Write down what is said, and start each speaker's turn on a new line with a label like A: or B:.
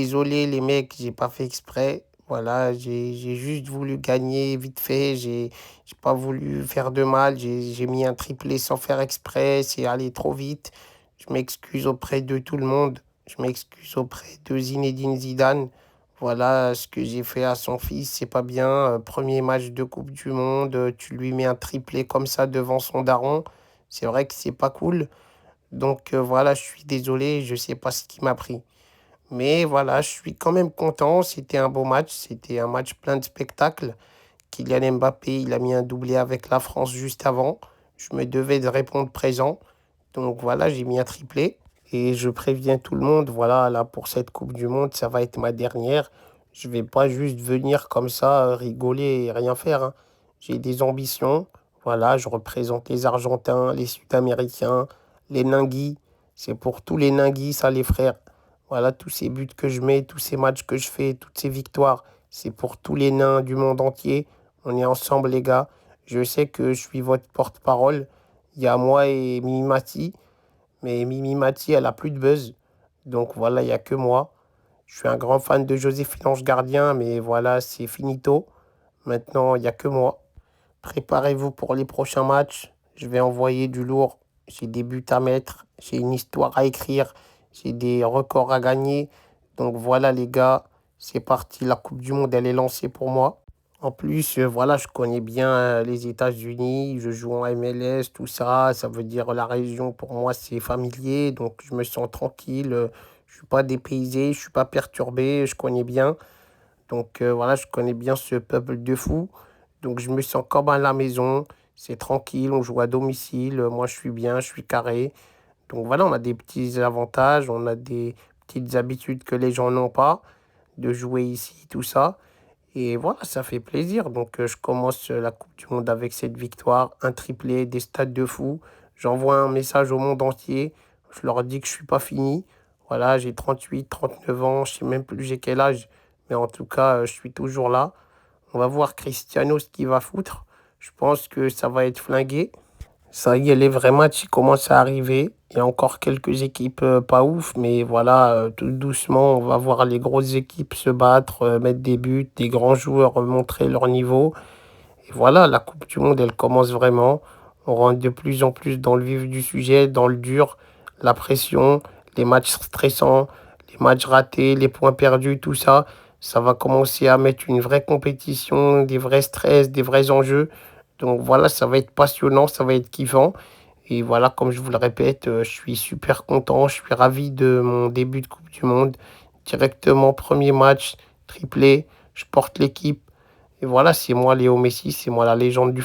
A: désolé les mecs, j'ai pas fait exprès. Voilà, j'ai juste voulu gagner vite fait. J'ai pas voulu faire de mal. J'ai mis un triplé sans faire exprès. C'est allé trop vite. Je m'excuse auprès de tout le monde. Je m'excuse auprès de Zinedine Zidane. Voilà, ce que j'ai fait à son fils, c'est pas bien. Premier match de Coupe du Monde, tu lui mets un triplé comme ça devant son daron. C'est vrai que c'est pas cool. Donc voilà, je suis désolé, je sais pas ce qui m'a pris. Mais voilà, je suis quand même content. C'était un beau match. C'était un match plein de spectacles. Kylian Mbappé, il a mis un doublé avec la France juste avant. Je me devais de répondre présent. Donc voilà, j'ai mis un triplé. Et je préviens tout le monde, voilà, là pour cette Coupe du Monde, ça va être ma dernière. Je vais pas juste venir comme ça, rigoler et rien faire, hein. J'ai des ambitions. Voilà, je représente les Argentins, les Sud-Américains, les Ningui. C'est pour tous les Ningui, ça les frères. Voilà, tous ces buts que je mets, tous ces matchs que je fais, toutes ces victoires, c'est pour tous les nains du monde entier. On est ensemble, les gars. Je sais que je suis votre porte-parole. Il y a moi et Mimati. Mais Mimi Mati, elle a plus de buzz. Donc voilà, il n'y a que moi. Je suis un grand fan de Joséphine Ange Gardien, mais voilà, c'est finito. Maintenant, il n'y a que moi. Préparez-vous pour les prochains matchs. Je vais envoyer du lourd. J'ai des buts à mettre. J'ai une histoire à écrire. J'ai des records à gagner. Donc voilà, les gars, c'est parti. La Coupe du Monde, elle est lancée pour moi. En plus, voilà, je connais bien les États-Unis, je joue en MLS, tout ça, ça veut dire la région pour moi c'est familier, donc je me sens tranquille, je suis pas dépaysé, je suis pas perturbé, je connais bien. Donc voilà, je connais bien ce peuple de fous, donc je me sens comme à la maison, c'est tranquille, on joue à domicile, moi je suis bien, je suis carré. Donc voilà, on a des petits avantages, on a des petites habitudes que les gens n'ont pas, de jouer ici, tout ça. Et voilà, ça fait plaisir. Donc, je commence la Coupe du Monde avec cette victoire, un triplé, des stades de fou. J'envoie un message au monde entier. Je leur dis que je suis pas fini. Voilà, j'ai 38, 39 ans, je sais même plus j'ai quel âge. Mais en tout cas, je suis toujours là. On va voir Cristiano ce qu'il va foutre. Je pense que ça va être flingué. Ça y est, les vrais matchs ils commencent à arriver. Il y a encore quelques équipes pas ouf, mais voilà, tout doucement, on va voir les grosses équipes se battre, mettre des buts, des grands joueurs montrer leur niveau. Et voilà, la Coupe du Monde, elle commence vraiment. On rentre de plus en plus dans le vif du sujet, dans le dur, la pression, les matchs stressants, les matchs ratés, les points perdus, tout ça. Ça va commencer à mettre une vraie compétition, des vrais stress, des vrais enjeux. Donc voilà, ça va être passionnant, ça va être kiffant. Et voilà, comme je vous le répète, je suis super content, je suis ravi de mon début de Coupe du Monde. Directement, premier match, triplé, je porte l'équipe. Et voilà, c'est moi Léo Messi, c'est moi la légende du